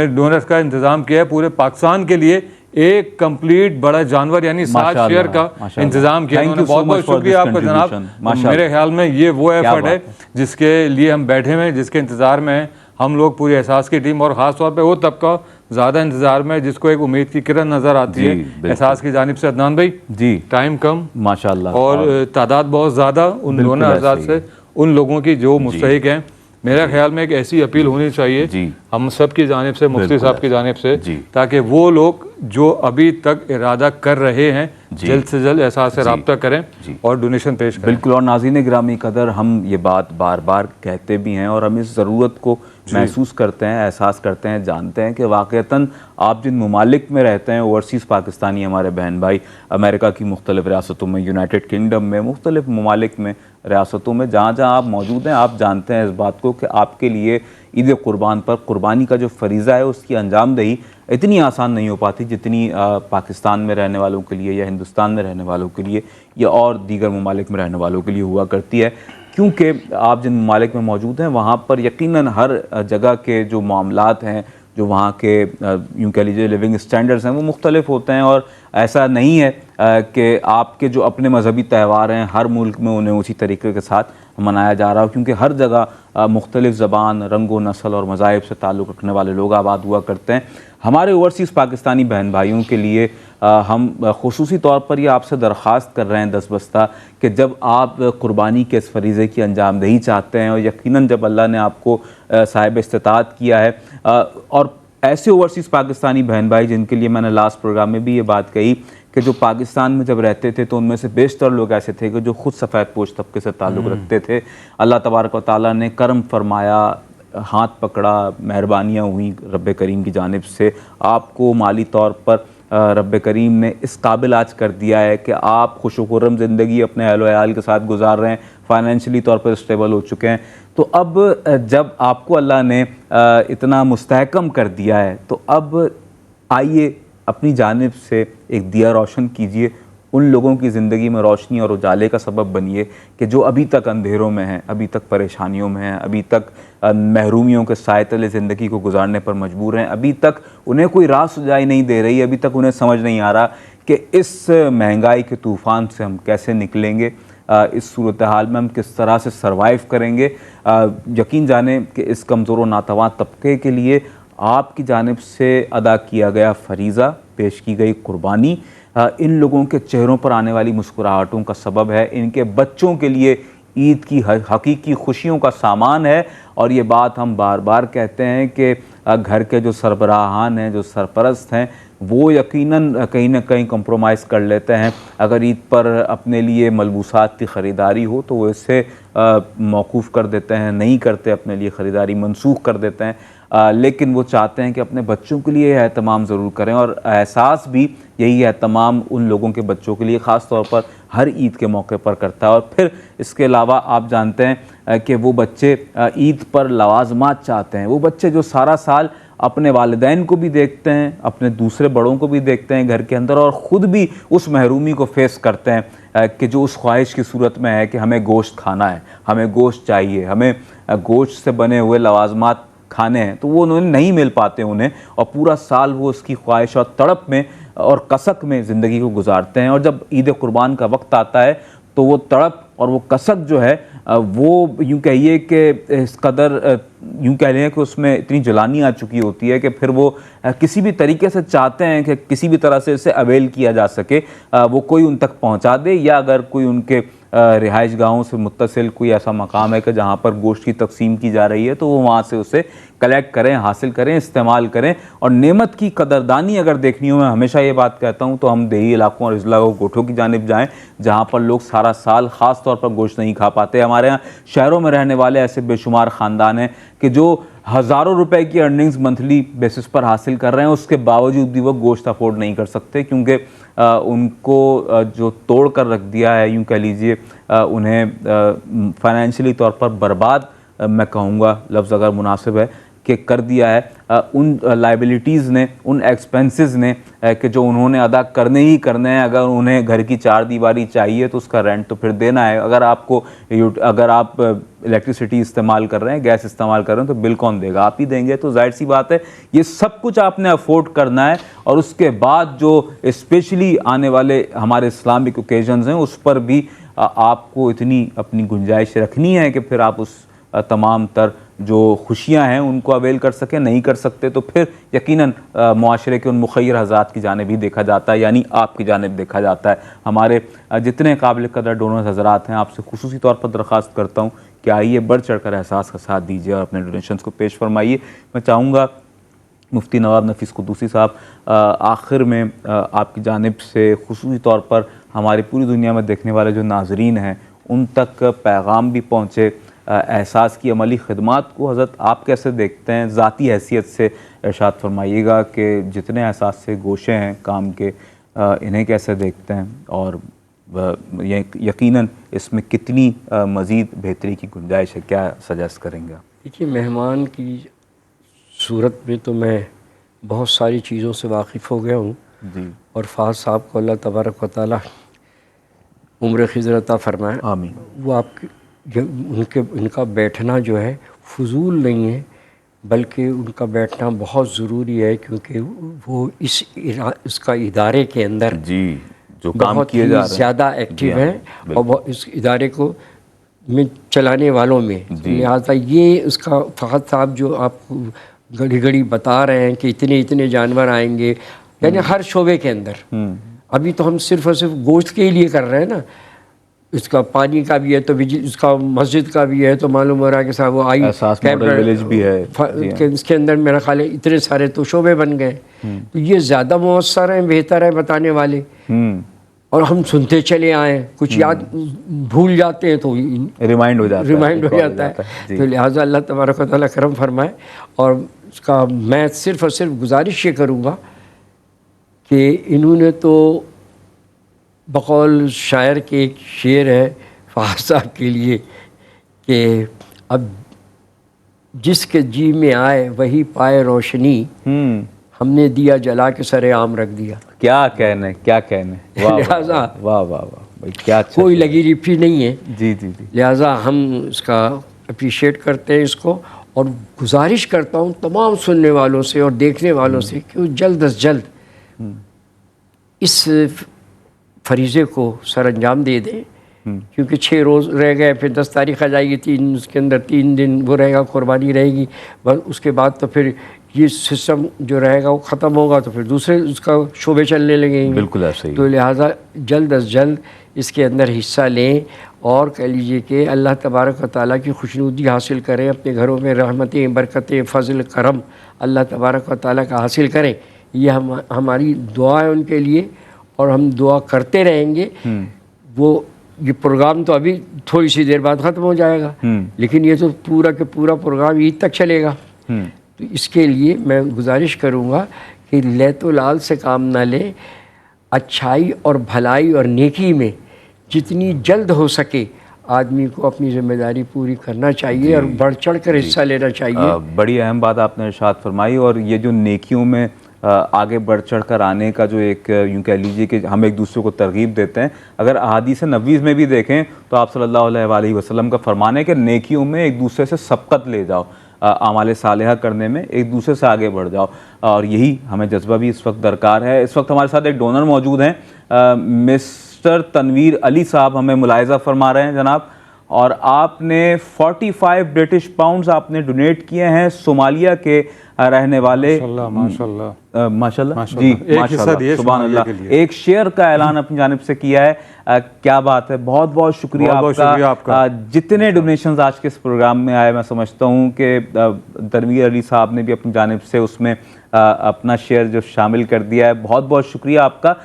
डोनर्स का इंतज़ाम किया है पूरे पाकिस्तान के लिए। एक कंप्लीट बड़ा जानवर यानी 7 शेयर का इंतजाम किया। बहुत बहुत शुक्रिया आपका जनाब। मेरे ख्याल में ये वो एफर्ट है जिसके लिए हम बैठे हुए हैं, जिसके इंतज़ार में हैं। हम लोग पूरी एहसास की टीम और ख़ास तौर पे वो तबका ज़्यादा इंतज़ार में जिसको एक उम्मीद की किरण नज़र आती जी, है बिल्कुल। एहसास की जानिब से। अदनान भाई जी टाइम कम माशाल्लाह और तादाद बहुत ज़्यादा उन बिल्कुल दोनों ऐसे हज़ार ही से उन लोगों की जो मुस्तहिक हैं। मेरा ख्याल में एक ऐसी अपील होनी चाहिए जी हम सब की जानिब से, मुफ्ती बिल्कुल साहब की जानिब से, जी। ताकि वो लोग जो अभी तक इरादा कर रहे हैं जल्द से जल्द एहसास से रब्ता करें और डोनेशन पेश करें। बिल्कुल। और नाज़रीन गिरामी कदर, हम ये बात बार बार कहते भी हैं और हम इस ज़रूरत को महसूस करते हैं, एहसास करते हैं, जानते हैं कि वाक़तन आप जिन ममालिक में रहते हैं, ओवरसीज़ पाकिस्तानी हमारे बहन भाई अमेरिका की मुख्तलिफ़ रियासतों में, यूनाइटेड किंगडम में, मुख्तलिफ़ ममालिक में, रियासतों में, जहाँ जहाँ आप मौजूद हैं, आप जानते हैं इस बात को कि आपके लिए ईद कुर्बान पर कुर्बानी का जो फरीज़ा है उसकी अंजामदही इतनी आसान नहीं हो पाती जितनी पाकिस्तान में रहने वालों के लिए या हिंदुस्तान में रहने वालों के लिए या और दीगर ममालिक में रहने वालों के लिए हुआ करती है। क्योंकि आप जिन ममालिक में मौजूद हैं वहाँ पर यकीनन हर जगह के जो मामलात हैं, जो वहाँ के यूँ कह लीजिए लिविंग स्टैंडर्ड्स हैं, वो मुख्तलिफ होते हैं। और ऐसा नहीं है कि आपके जो अपने मजहबी त्यौहार हैं हर मुल्क में उन्हें उसी तरीके के साथ मनाया जा रहा हो, क्योंकि हर जगह मुख्तलिफ ज़बान, रंग व नस्ल और मज़ाहिब से ताल्लुक़ रखने वाले लोग आबाद हुआ करते हैं। हमारे ओवरसीज़ पाकिस्तानी बहन भाइयों के लिए हम खुसूसी तौर पर ये आपसे दरख्वास्त कर रहे हैं दसबस्ता कि जब आप कुर्बानी के इस फरीज़े की अंजामदही चाहते हैं और यकीनन जब अल्लाह ने आपको साहिब इस्तिताअत किया है, और ऐसे ओवरसीज़ पाकिस्तानी बहन भाई जिनके लिए मैंने लास्ट प्रोग्राम में भी ये बात कही कि जो पाकिस्तान में जब रहते थे तो उनमें से बेशतर लोग ऐसे थे कि जो ख़ुद सफ़ेद पोश तबके से ताल्लुक़ रखते थे। अल्लाह तबारक व तआला ने करम फरमाया, हाथ पकड़ा, मेहरबानियाँ हुई रब्बे करीम की जानिब से, आपको माली तौर पर रब्बे करीम ने इस काबिल आज कर दिया है कि आप खुशुखुर्रम ज़िंदगी अपने अहल व अयाल के साथ गुजार रहे हैं, फ़ाइनेंशली तौर पर स्टेबल हो चुके हैं। तो अब जब आपको अल्लाह ने इतना मुस्तहकम कर दिया है तो अब आइए अपनी जानिब से एक दिया रोशन कीजिए, उन लोगों की ज़िंदगी में रोशनी और उजाले का सबब बनिए कि जो अभी तक अंधेरों में हैं, अभी तक परेशानियों में हैं, अभी तक महरूमियों के साए तले ज़िंदगी को गुजारने पर मजबूर हैं, अभी तक उन्हें कोई राह सुझाई नहीं दे रही, अभी तक उन्हें समझ नहीं आ रहा कि इस महंगाई के तूफ़ान से हम कैसे निकलेंगे, इस सूरत हाल में हम किस तरह से सर्वाइव करेंगे। यकीन जाने कि इस कमज़ोर व नातवां तबके के लिए आपकी जानिब से अदा किया गया फरीज़ा, पेश की गई कुर्बानी इन लोगों के चेहरों पर आने वाली मुस्कुराहटों का सबब है, इनके बच्चों के लिए ईद की हकीकी खुशियों का सामान है। और ये बात हम बार बार कहते हैं कि घर के जो सरबराहान हैं, जो सरपरस्त हैं, वो यकीनन कहीं ना कहीं कंप्रोमाइज़ कर लेते हैं। अगर ईद पर अपने लिए मलबूसात की ख़रीदारी हो तो वो इससे मौकूफ़ कर देते हैं, नहीं करते, अपने लिए ख़रीदारी मनसूख कर देते हैं। लेकिन वो चाहते हैं कि अपने बच्चों के लिए एहतमाम ज़रूर करें, और एहसास भी यही एहतमाम उन लोगों के बच्चों के लिए ख़ास तौर पर हर ईद के मौके पर करता है। और फिर इसके अलावा आप जानते हैं कि वो बच्चे ईद पर लवाजमात चाहते हैं, वो बच्चे जो सारा साल अपने वालिदैन को भी देखते हैं, अपने दूसरे बड़ों को भी देखते हैं घर के अंदर, और ख़ुद भी उस महरूमी को फेस करते हैं कि जो उस ख्वाहिश की सूरत में है कि हमें गोश्त खाना है, हमें गोश्त चाहिए, हमें गोश्त से बने हुए लवाजमात खाने हैं, तो वो उन्हें नहीं मिल पाते उन्हें, और पूरा साल वो उसकी ख्वाहिश और तड़प में और कसक में ज़िंदगी को गुजारते हैं। और जब ईद कुर्बान का वक्त आता है तो वो तड़प और वो कसक जो है वो यूँ कहिए कि इस कदर यूँ कह लें कि उसमें इतनी जलानी आ चुकी होती है कि फिर वो किसी भी तरीके से चाहते हैं कि किसी भी तरह से इसे अवेल किया जा सके, वो कोई उन तक पहुँचा दे, या अगर कोई उनके रिहाइश गाहों से मुत्तसिल कोई ऐसा मकाम है कि जहाँ पर गोश्त की तकसीम की जा रही है तो वो वहाँ से उसे कलेक्ट करें, हासिल करें, इस्तेमाल करें। और नेमत की कदरदानी अगर देखनी हो, मैं हमेशा ये बात कहता हूँ, तो हम देही इलाकों और अजला व गोठों की जानिब जाएँ जहाँ पर लोग सारा साल ख़ास तौर पर गोश्त नहीं खा पाते। हमारे यहाँ शहरों में रहने वाले ऐसे बेशुमार ख़ानदान हैं कि जो हज़ारों रुपए की अर्निंग्स मंथली बेसिस पर हासिल कर रहे हैं, उसके बावजूद भी वो गोश्त अफोर्ड नहीं कर सकते, क्योंकि उनको जो तोड़ कर रख दिया है, यूँ कह लीजिए उन्हें फाइनेंशियली तौर पर बर्बाद, मैं कहूँगा लफ्ज़ अगर मुनासिब है, कि कर दिया है उन लाइबिलिटीज़ ने, उन एक्सपेंसेस ने कि जो उन्होंने अदा करने ही करने हैं। अगर उन्हें घर की चार दीवारी चाहिए तो उसका रेंट तो फिर देना है। अगर आप इलेक्ट्रिसिटी इस्तेमाल कर रहे हैं, गैस इस्तेमाल कर रहे हैं, तो बिल कौन देगा? आप ही देंगे। तो जाहिर सी बात है ये सब कुछ आपने अफोर्ड करना है। और उसके बाद जो स्पेशली आने वाले हमारे इस्लामिक ओकेजन्स हैं उस पर भी आपको इतनी अपनी गुंजाइश रखनी है कि फिर आप उस तमाम तर जो खुशियां हैं उनको अवेल कर सकें, नहीं कर सकते तो फिर यकीनन मुआशरे के उन मुखय्यर हज़रात की जानिब ही देखा जाता है, यानी आपकी जानिब देखा जाता है। हमारे जितने काबिल कदर डोनर्स हज़रात हैं, आपसे खुसूसी तौर पर दरख्वास्त करता हूँ कि आइए बढ़ चढ़ कर एहसास का साथ दीजिए और अपने डोनेशंस को पेश फरमाइए। मैं चाहूँगा मुफ्ती नवाब नफ़ीस क़ुद्दूसी साहब, आखिर में आपकी जानिब से खुसूसी तौर पर हमारी पूरी दुनिया में देखने वाले जो नाजरीन हैं उन तक पैगाम भी पहुँचे, एहसास की अमली खिदमात को हज़रत आप कैसे देखते हैं, ज़ाती हैसियत से इरशाद फरमाइएगा कि जितने एहसास से गोशे हैं काम के, इन्हें कैसे देखते हैं और यकीनन इसमें कितनी मज़ीद बेहतरी की गुंजाइश है, क्या सजेस्ट करेंगे आप? देखिए, मेहमान की सूरत में तो मैं बहुत सारी चीज़ों से वाकिफ़ हो गया हूँ जी, और फ़ाज़ साहब को अल्लाह तबारक व तआला उम्र खिज़र अता फ़रमाए। आमीन। वो आपके उनका बैठना जो है फ़ुज़ूल नहीं है, बल्कि उनका बैठना बहुत ज़रूरी है, क्योंकि वो इसका इदारे के अंदर जी जो काम बहुत किए जा रहे हैं ज़्यादा एक्टिव जी, हैं और इस इदारे को में चलाने वालों में। लिहाजा ये उसका फ़ाज़ साहब जो आपको घड़ी घड़ी बता रहे हैं कि इतने इतने जानवर आएंगे, यानी हर शोबे के अंदर। अभी तो हम सिर्फ और सिर्फ गोश्त के ही लिए कर रहे हैं ना, इसका पानी का भी है तो बिजली, इसका मस्जिद का भी है तो मालूम हो रहा है कि साहब वो आई एहसास मॉडल विलेज भी है इसके अंदर मेरा ख्याल है इतने सारे तो शोबे बन गए। तो ये ज़्यादा मौसर हैं, बेहतर है बताने वाले, और हम सुनते चले आए, कुछ याद भूल जाते हैं तो रिमाइंड हो जाता है। तो लिहाजा अल्लाह तबारक व तआला करम फरमाए। और उसका मैं सिर्फ और सिर्फ गुजारिश ये करूँगा कि इन्होंने तो बकौल शायर के एक शेर है फ़ाज़ साहब के लिए कि अब जिसके जी में आए वही पाए रोशनी, हमने दिया जला के सरे आम रख दिया। क्या कहने, क्या कहने, लिहाजा वाह वाह वाह भाई, क्या अच्छा कोई लगी रिफी नहीं है। जी जी जी, लिहाजा हम इसका अप्रिशिएट करते हैं इसको, और गुजारिश करता हूँ तमाम सुनने वालों से और देखने वालों से कि वो जल्द अज जल्द इस फरीज़े को सर अंजाम दे दें, क्योंकि 6 रोज़ रह गए, फिर 10 तारीख आ जाएगी, 3 उसके अंदर 3 दिन वो रहेगा, कुर्बानी रहेगी, बस उसके बाद तो फिर ये सिस्टम जो रहेगा वो ख़त्म होगा, तो फिर दूसरे उसका शोबे चलने लगेंगे। बिल्कुल ऐसे ही। तो लिहाजा जल्द अज जल्द इसके अंदर हिस्सा लें और कह लीजिए कि अल्लाह तबारक व तआला की खुशनुदी हासिल करें, अपने घरों में रहमतें, बरकतें, फजल, करम अल्लाह तबारक व तआला का हासिल करें। ये हमारी दुआ है उनके लिए और हम दुआ करते रहेंगे। वो ये प्रोग्राम तो अभी थोड़ी सी देर बाद ख़त्म हो जाएगा, लेकिन ये तो पूरा के पूरा प्रोग्राम ईद तक चलेगा। तो इसके लिए मैं गुजारिश करूँगा कि लैतुल-लाल से काम ना लें, अच्छाई और भलाई और नेकी में जितनी जल्द हो सके आदमी को अपनी ज़िम्मेदारी पूरी करना चाहिए और बढ़ चढ़ कर हिस्सा लेना चाहिए। बड़ी अहम बात आपने इरशाद फरमाई, और ये जो नेकियों में आगे बढ़ चढ़ कर आने का जो एक यूँ कह लीजिए कि हम एक दूसरे को तरगीब देते हैं। अगर अहादीस नबवी में भी देखें तो आप सल्लल्लाहु अलैहि वसल्लम का फरमान है कि नेकियों में एक दूसरे से सबकत ले जाओ, आमाल सालिहा करने में एक दूसरे से आगे बढ़ जाओ, और यही हमें जज्बा भी इस वक्त दरकार है। इस वक्त हमारे साथ एक डोनर मौजूद हैं, मिस्टर तनवीर अली साहब हमें मुलाहिज़ा फरमा रहे हैं जनाब, और आपने 45 ब्रिटिश पाउंड्स आपने डोनेट किए हैं सोमालिया के रहने वाले। माशाल्लाह माशाल्लाह जी, माशाल्लाह, सुभान अल्लाह। एक शेयर का ऐलान अपनी जानिब से किया है, क्या बात है, बहुत बहुत शुक्रिया आपका। जितने डोनेशंस आज के इस प्रोग्राम में आए, मैं समझता हूँ कि तनवीर अली साहब ने भी अपनी जानिब से उसमें अपना शेयर जो शामिल कर दिया है, बहुत बहुत शुक्रिया आपका।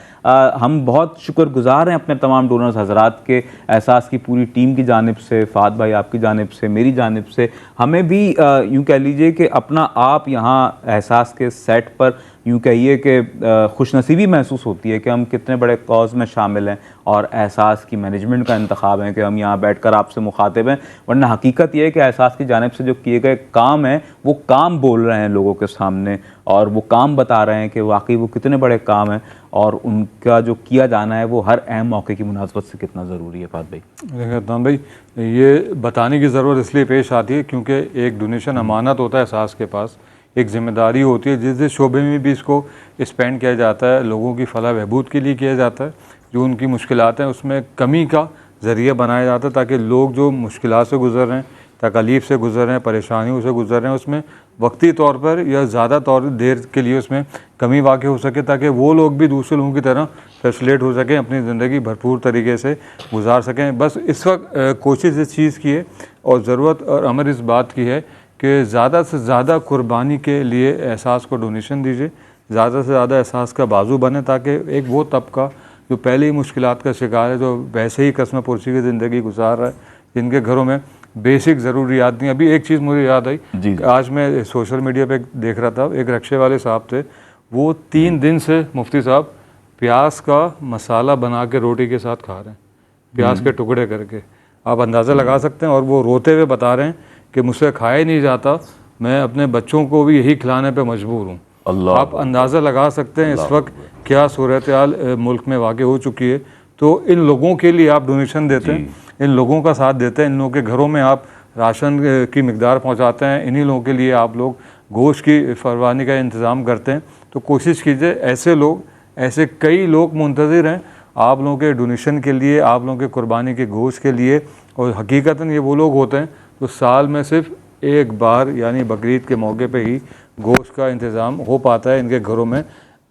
हम बहुत शुक्रगुजार हैं अपने तमाम डोनर्स हजरात के, एहसास की पूरी टीम की जानिब से, फ़ाद भाई आपकी जानिब से, मेरी जानिब से। हमें भी यूँ कह लीजिए कि अपना आप यहाँ एहसास के सेट पर यूँ कहिए कि खुशनसीबी महसूस होती है कि हम कितने बड़े कॉज में शामिल हैं और एहसास की मैनेजमेंट का इंतखाब है कि हम यहाँ बैठकर आपसे मुखातिब हैं। वरना हकीकत ये है कि एहसास की जानिब से जो किए गए काम हैं वो काम बोल रहे हैं लोगों के सामने, और वो काम बता रहे हैं कि वाकई वो कितने बड़े काम हैं और उनका जो किया जाना है वो हर अहम मौके की मुनासबत से कितना ज़रूरी है। फ़ाद भाई, देखिए अदनान भाई, ये बताने की ज़रूरत इसलिए पेश आती है क्योंकि एक डोनेशन अमानत होता है एहसास के पास, एक ज़िम्मेदारी होती है जिस शोबे में भी इसको स्पेंड किया जाता है, लोगों की फलाह बहबूद के लिए किया जाता है, जो उनकी मुश्किलात हैं उसमें कमी का ज़रिया बनाया जाता है ताकि लोग जो मुश्किलात से गुज़र रहे हैं तकलीफ़ से गुज़र रहे हैं, परेशानियों से गुज़र रहे हैं, उसमें वक्ती तौर पर या ज़्यादा देर के लिए उसमें कमी वाक़ हो सके, ताकि वो लोग भी दूसरे लोगों की तरह फैसिलेट हो सकें, अपनी ज़िंदगी भरपूर तरीके से गुजार सकें। बस इस वक्त कोशिश इस चीज़ की है और ज़रूरत और अमर इस बात की है कि ज़्यादा से ज़्यादा कुर्बानी के लिए एहसास को डोनेशन दीजिए, ज़्यादा से ज़्यादा एहसास का बाजू बने, ताकि एक वो तबका जो पहले ही मुश्किलात का शिकार है, जो वैसे ही कसम पुरसी की ज़िंदगी गुजार रहा है, जिनके घरों में बेसिक ज़रूरियात नहीं। अभी एक चीज़ मुझे याद आई, आज मैं सोशल मीडिया पे देख रहा था, एक रक्शे वाले साहब थे, वो 3 दिन से मुफ्ती साहब प्याज का मसाला बना के रोटी के साथ खा रहे हैं, प्याज के टुकड़े करके। आप अंदाज़ा लगा सकते हैं, और वो रोते हुए बता रहे हैं कि मुझसे खाया ही नहीं जाता, मैं अपने बच्चों को भी यही खिलाने पे मजबूर हूँ। आप अंदाज़ा लगा सकते हैं इस वक्त क्या सूरत-ए-हाल मुल्क में वाक़ई हो चुकी है। तो इन लोगों के लिए आप डोनेशन देते हैं, इन लोगों का साथ देते हैं, इन लोगों के घरों में आप राशन की मिकदार पहुँचाते हैं, इन्हीं लोगों के लिए आप लोग गोश्त की फरवानी का इंतज़ाम करते हैं। तो कोशिश कीजिए, ऐसे लोग, ऐसे कई लोग मुंतज़िर हैं आप लोगों के डोनेशन के लिए, आप लोगों के कुर्बानी के गोश्त के लिए। और हकीकतन ये वो लोग होते हैं तो साल में सिर्फ एक बार यानी बकरीद के मौके पे ही गोश्त का इंतज़ाम हो पाता है इनके घरों में,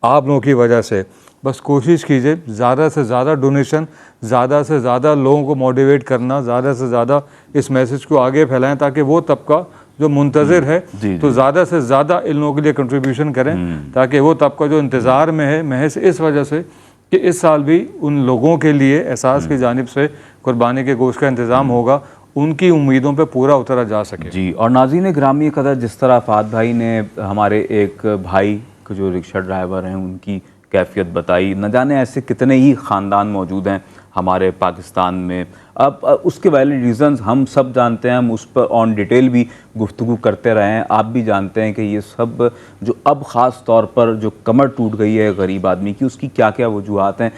आप लोगों की वजह से। बस कोशिश कीजिए ज़्यादा से ज़्यादा डोनेशन, ज़्यादा से ज़्यादा लोगों को मोटिवेट करना, ज़्यादा से ज़्यादा इस मैसेज को आगे फैलाएं, ताकि वो तबका जो मुंतज़िर है तो ज़्यादा से ज़्यादा इन लोगों के लिए कंट्रीब्यूशन करें, ताकि वो तबका जो इंतज़ार में है महज इस वजह से कि इस साल भी उन लोगों के लिए एहसास की जानिब से कुर्बानी के गोश्त का इंतज़ाम होगा, उनकी उम्मीदों पे पूरा उतरा जा सके। जी, और नाज़रीन ग्रामी कदर, जिस तरह फ़ाद भाई ने हमारे एक भाई को जो रिक्शा ड्राइवर हैं उनकी कैफियत बताई, न जाने ऐसे कितने ही ख़ानदान मौजूद हैं हमारे पाकिस्तान में। अब उसके वैलिड रीज़न्स हम सब जानते हैं, हम उस पर ऑन डिटेल भी गुफ्तगू करते रहे हैं। आप भी जानते हैं कि ये सब जो अब ख़ास तौर पर जो कमर टूट गई है गरीब आदमी की, उसकी क्या क्या वजूहात हैं।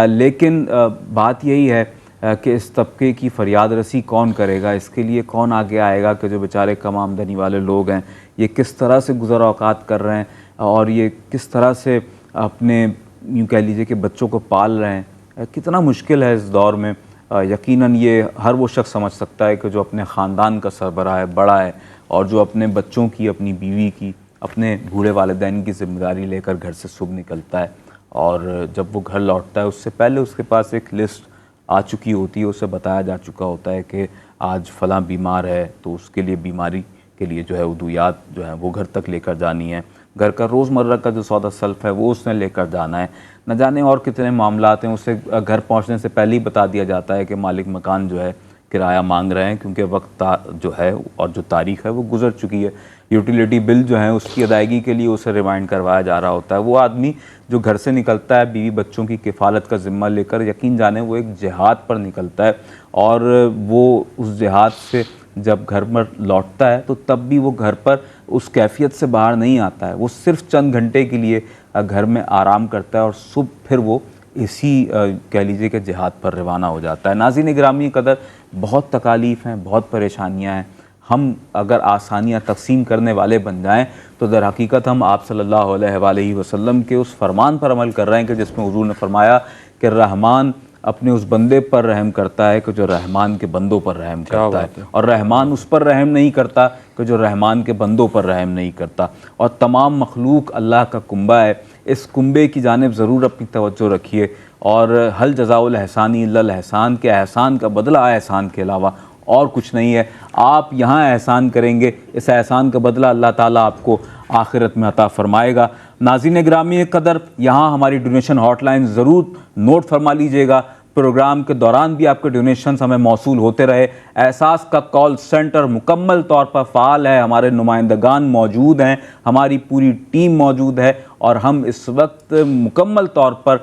लेकिन बात यही है कि इस तबके की फ़रियाद रसी कौन करेगा, इसके लिए कौन आगे आएगा कि जो बेचारे कम आमदनी वाले लोग हैं ये किस तरह से गुज़र औक़ात कर रहे हैं और ये किस तरह से अपने यूँ कह लीजिए कि बच्चों को पाल रहे हैं। कितना मुश्किल है इस दौर में। यकीनन ये हर वो शख्स समझ सकता है कि जो अपने ख़ानदान का सरबराह है, बड़ा है, और जो अपने बच्चों की, अपनी बीवी की, अपने बूढ़े वालिदैन की ज़िम्मेदारी लेकर घर से सुबह निकलता है, और जब वो घर लौटता है उससे पहले उसके पास एक लिस्ट आ चुकी होती है, उसे बताया जा चुका होता है कि आज फ़लाँ बीमार है तो उसके लिए बीमारी के लिए जो है उदुयात जो है वो घर तक लेकर जानी है, घर का रोज़मर्रा का जो सौदा सल्फ है वो उसने लेकर जाना है, न जाने और कितने मामलात हैं। उसे घर पहुंचने से पहले ही बता दिया जाता है कि मालिक मकान जो है किराया मांग रहे हैं, क्योंकि वक्त जो है और जो तारीख़ है वो गुजर चुकी है। यूटिलिटी बिल जो है उसकी अदायगी के लिए उसे रिमाइंड करवाया जा रहा होता है। वो आदमी जो घर से निकलता है बीवी बच्चों की किफ़ालत का ज़िम्मा लेकर, यकीन जाने वो एक जिहाद पर निकलता है, और वो उस जिहाद से जब घर पर लौटता है तो तब भी वो घर पर उस कैफियत से बाहर नहीं आता है। वो सिर्फ चंद घंटे के लिए घर में आराम करता है और सुबह फिर वो इसी कह लीजिए कि जिहाद पर रवाना हो जाता है। नाज़रीन ग्रामी कदर, बहुत तकालीफ़ हैं, बहुत परेशानियां हैं। हम अगर आसानियां तकसीम करने वाले बन जाएं तो दर हकीकत हम आप सल्लल्लाहु अलैहि वसल्लम के उस फरमान पर अमल कर रहे हैं कि जिसमें हुजूर ने फरमाया कि रहमान अपने उस बंदे पर रहम करता है कि जो रहमान के बंदों पर रहम करता है, और रहमान उस पर रहम नहीं करता कि जो रहमान के बंदों पर रहम नहीं करता। और तमाम मखलूक अल्लाह का कुंबा है, इस कुंबे की जानिब ज़रूर अपनी तवज्जो रखिए। और हल जज़ाउल एहसानी इल्लल एहसान, के एहसान का बदला एहसान के अलावा और कुछ नहीं है। आप यहाँ एहसान करेंगे, इस एहसान का बदला अल्लाह ताला आपको आखिरत में अता फरमाएगा। नाज़रीन ग्रामी कदर, यहाँ हमारी डोनेशन हॉटलाइन ज़रूर नोट फरमा लीजिएगा। प्रोग्राम के दौरान भी आपके डोनेशंस हमें मौसूल होते रहे। एहसास का कॉल सेंटर मुकम्मल तौर पर फ़ाल है, हमारे नुमाइंदगान मौजूद हैं, हमारी पूरी टीम मौजूद है, और हम इस वक्त मुकम्मल तौर पर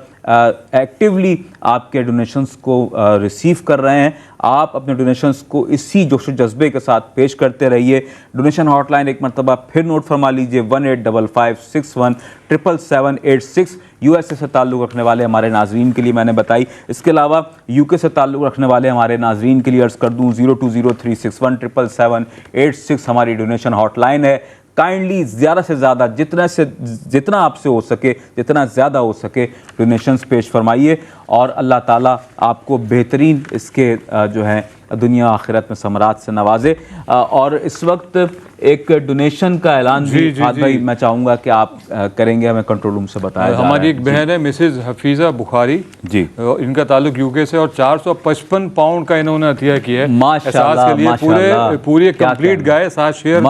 एक्टिवली आपके डोनेशंस को रिसीव कर रहे हैं। आप अपने डोनेशंस को इसी जोश व जज्बे के साथ पेश करते रहिए। डोनेशन हॉटलाइन एक मरतबा फिर नोट फरमा लीजिए, 1855617786। यूएसए से ताल्लुक़ रखने वाले हमारे नाजरीन के लिए मैंने बताई। इसके अलावा यूके से ताल्लुक़ रखने वाले हमारे नाजरीन के लिए अर्ज़ कर दूँ 0203617786 हमारी डोनेशन हॉटलाइन है। काइंडली ज़्यादा से ज़्यादा जितना आपसे हो सके, जितना ज़्यादा हो सके डोनेशंस पेश फरमाइए, और अल्लाह ताला आपको बेहतरीन इसके जो है दुनिया आखिरत में समरात से नवाजे। और इस वक्त एक डोनेशन का ऐलान भी फाद भाई मैं चाहूँगा कि आप करेंगे, हमें कंट्रोल रूम से बताया जा रहा है। हमारी एक बहन है मिसेज हफीज़ा बुखारी जी, इनका ताल्लुक यूके से, और 455 पाउंड का इन्होंने हथिया किया है माशाल्लाह, के लिए। पूरी एक कंप्लीट गाय 7 शेयर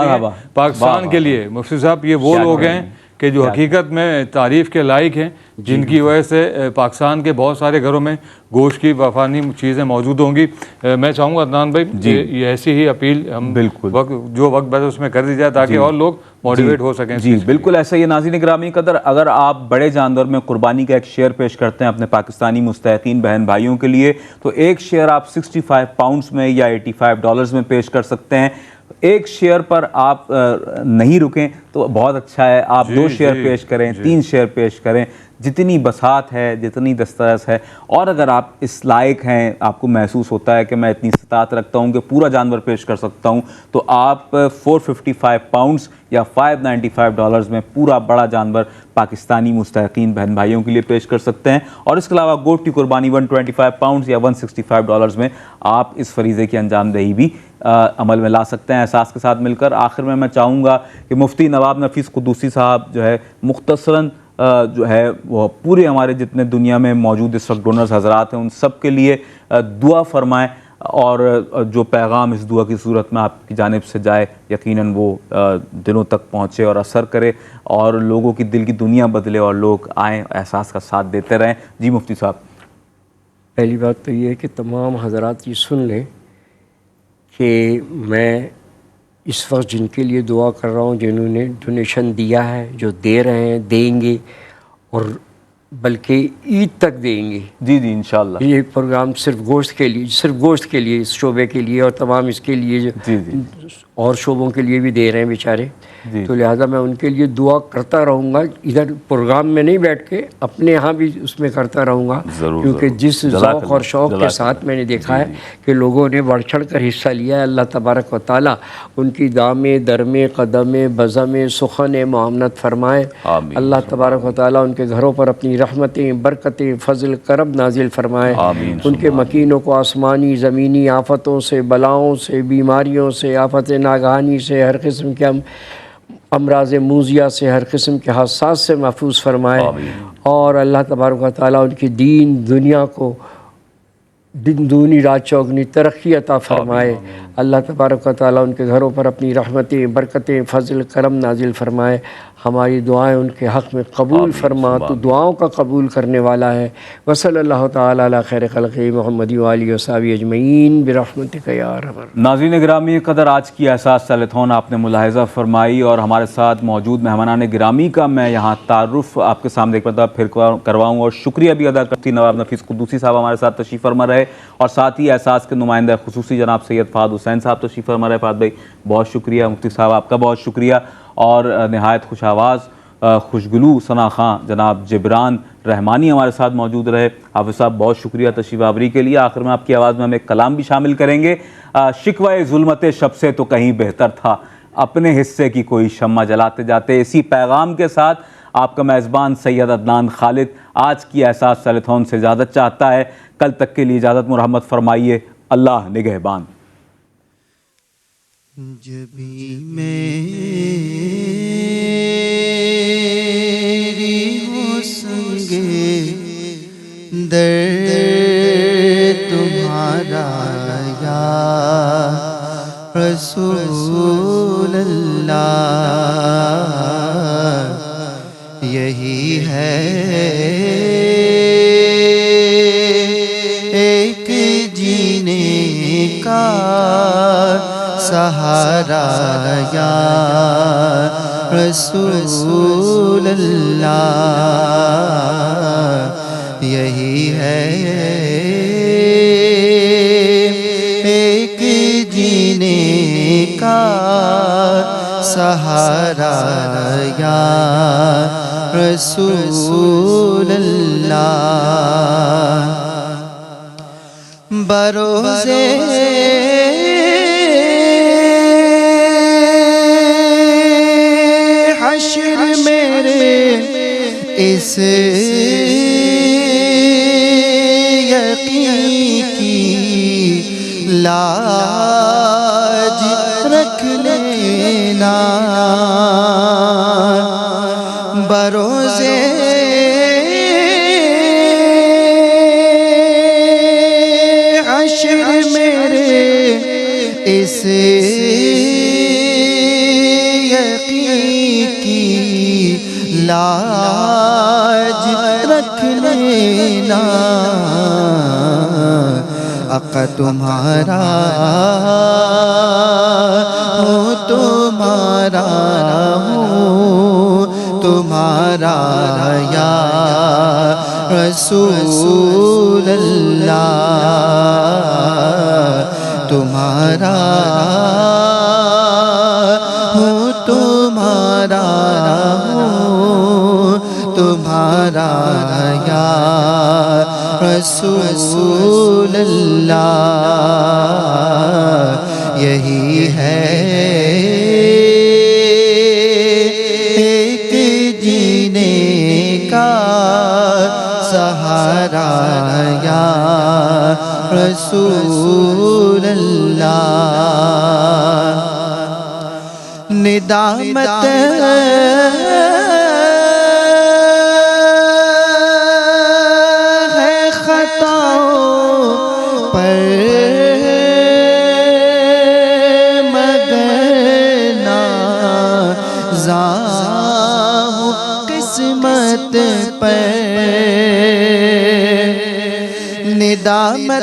पाकिस्तान के लिए। मुफ्ती साहब ये वो लोग हैं कि जो हकीकत में तारीफ़ के लायक हैं, जिनकी वजह से पाकिस्तान के बहुत सारे घरों में गोश्त की वफानी चीज़ें मौजूद होंगी। मैं चाहूँगा अदनान भाई ये ऐसी ही अपील हम बिल्कुल जो वक्त बचे उसमें कर दी जाए ताकि और लोग मोटिवेट हो सकें। जी बिल्कुल ऐसा ही। नाज़रीन गिरामी कदर, अगर आप बड़े जानवर में कुर्बानी का एक शेयर पेश करते हैं अपने पाकिस्तानी मुस्तहिकीन बहन भाइयों के लिए, तो एक शेयर आप 65 पाउंड्स में या $85 में पेश कर सकते हैं। एक शेयर पर आप नहीं रुकें तो बहुत अच्छा है, आप 2 शेयर पेश करें, 3 शेयर पेश करें, जितनी बसात है, जितनी दस्तरस है। और अगर आप इस लायक हैं, आपको महसूस होता है कि मैं इतनी इस्तात रखता हूँ कि पूरा जानवर पेश कर सकता हूँ, तो आप 455 पाउंड्स या $595 में पूरा बड़ा जानवर पाकिस्तानी मुस्तहिकीन बहन भाइयों के लिए पेश कर सकते हैं। और इसके अलावा गोट की कुर्बानी 125 पाउंड्स या $165 में आप इस फरीज़े की अंजामदही भी अमल में ला सकते हैं एहसास के साथ मिलकर। आखिर में मैं चाहूँगा कि मुफ्ती नवाब नफ़ीस कुद्दूसी साहब जो है मुख्तसरन जो है वो पूरे हमारे जितने दुनिया में मौजूद इस वक्त डोनर्स हजरात हैं उन सब के लिए दुआ फरमाएं, और जो पैगाम इस दुआ की सूरत में आपकी जानिब से जाए यकीनन वो दिलों तक पहुँचे और असर करे और लोगों की दिल की दुनिया बदले और लोग आएँ, एहसास का साथ देते रहें। जी मुफ्ती साहब। पहली बात तो ये है कि तमाम हजरात ये सुन लें कि मैं इस वक्त जिनके लिए दुआ कर रहा हूँ, जिन्होंने डोनेशन दिया है, जो दे रहे हैं, देंगे और बल्कि ईद तक देंगे। जी जी इंशाअल्लाह। ये प्रोग्राम सिर्फ गोश्त के लिए इस शोबे के लिए और तमाम इसके लिए जो जी और शोबों के लिए भी दे रहे हैं बेचारे, तो लिहाजा मैं उनके लिए दुआ करता रहूँगा। इधर प्रोग्राम में नहीं बैठ के अपने यहाँ भी उसमें करता रहूँगा, क्योंकि जिस ज़ौक़ और शौक़ के साथ मैंने देखा है कि लोगों ने बढ़ चढ़ कर हिस्सा लिया है, अल्लाह तबारक व तआला उनकी दामे दरमे कदमे बज़मे सुखन मुआमनत फरमाए। अल्लाह तबारक व तआला उनके घरों पर अपनी रहमतें बरकतें फ़ज़ल करब नाजिल फरमाए। उनके मकीनों को आसमानी ज़मीनी आफ़तों से, बलाओं से, बीमारियों से, आफ़त नागहानी से, हर किस्म के अमराज़ मूजिया से, हर किस्म के हादसात से महफूज फरमाए। और अल्लाह तबारक व तआला उनकी दीन दुनिया को दिन दूनी रात चौगनी तरक्की अता फरमाए। अल्लाह तबारक व तआला उनके घरों पर अपनी रहमतें बरकतें फ़ज़ल करम नाजिल फरमाए। हमारी दुआएं उनके हक़ में कबूल फरमा, तो दुआओं का कबूल करने वाला है। वसल्लल्लाहु तआला अला खैर खल्क़ि मुहम्मद व आलिहि व सहबिहि अजमईन बिरहमतिका या अरहमर। नाज़रीन गिरामी कदर, आज की एहसास सैलथॉन आपने मुलाहिज़ा फरमाई और हमारे साथ मौजूद मेहमानान गिरामी का मैं यहाँ तारुफ़ आपके सामने एक बार फिर करवाऊँ और शुक्रिया भी अदा करती नवाब नफ़ीस कुद्दूसी साहब हमारे साथ तशरीफ़ फरमा रहे, और साथ ही एहसास के नुमाइंदा खुसूसी जनाब सैयद फ़ाद हुसैन साहब तशरीफ़ फरमा रहे। फ़ाद भाई बहुत शुक्रिया, मुफ्ती साहब आपका बहुत शुक्रिया, और नहायत खुश आवाज़ खुशगुलू सना खां जनाब जिब्रान रहमानी हमारे साथ मौजूद रहे। हाफिज़ साहब बहुत शुक्रिया तशरीफ़ आवरी के लिए। आखिर में आपकी आवाज़ में हम एक कलाम भी शामिल करेंगे। शिकवा ज़ुल्मत शब से तो कहीं बेहतर था, अपने हिस्से की कोई शम्मा जलाते जाते। इसी पैगाम के साथ आपका मेज़बान सैयद अदनान खालिद आज की एहसास सैलथॉन से इजाज़त चाहता है। कल तक के लिए इजाज़त मुरहमत फरमाइए। अल्लाह निगहबान। जभी मेरी हो संगे दर्द तुम्हारा या रसूल अल्लाह, यही है एक जीने का सहारा या रसूल अल्लाह, यही है एक जीने का सहारा या रसूल अल्लाह। बरोज़े हश्र मेरे इस यकीन की लाज रख लेना बरोज़े हश्र मेरे इस यकीन की लाज रख लेना आका तुम्हारा हो तुम्हारा हो तुम्हारा या रसूल अल्लाह तुम्हारा हो तुम्हारा हो तुम्हारा या रसूल अल्लाह यही है एक जीने का सहारा या रसूल अल्लाह निदामत है खताओं पर मगर नाज़ाहूं किस्मत पर निदामत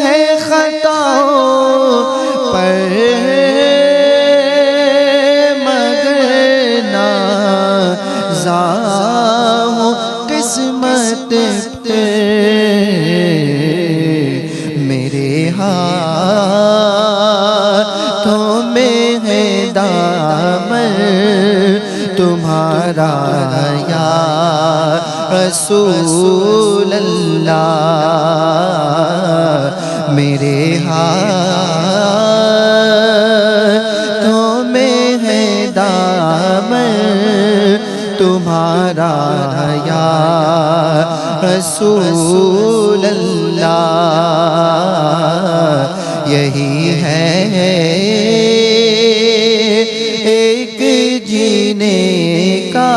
है खताओं पर मगर नाज़ाहूं किस्मत पे मेरे हाथों में है दामन तुम्हारा या रसूल अल्लाह मेरे हाथों में है दामन तुम्हारा या रसूल अल्लाह यही है एक जीने का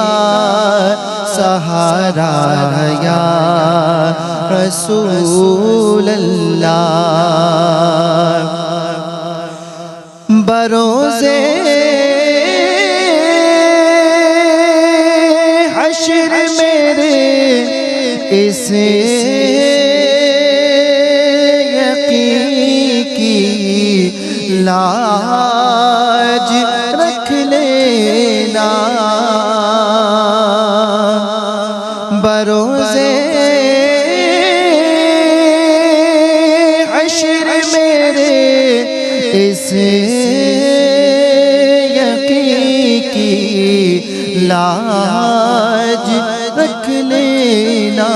सहारा या रसूल अल्लाह बरोज़े हश्र मेरे इस यकीन की लाज रख लेना बरोज़े हश्र मेरे इस यकीन की लाज रख लेना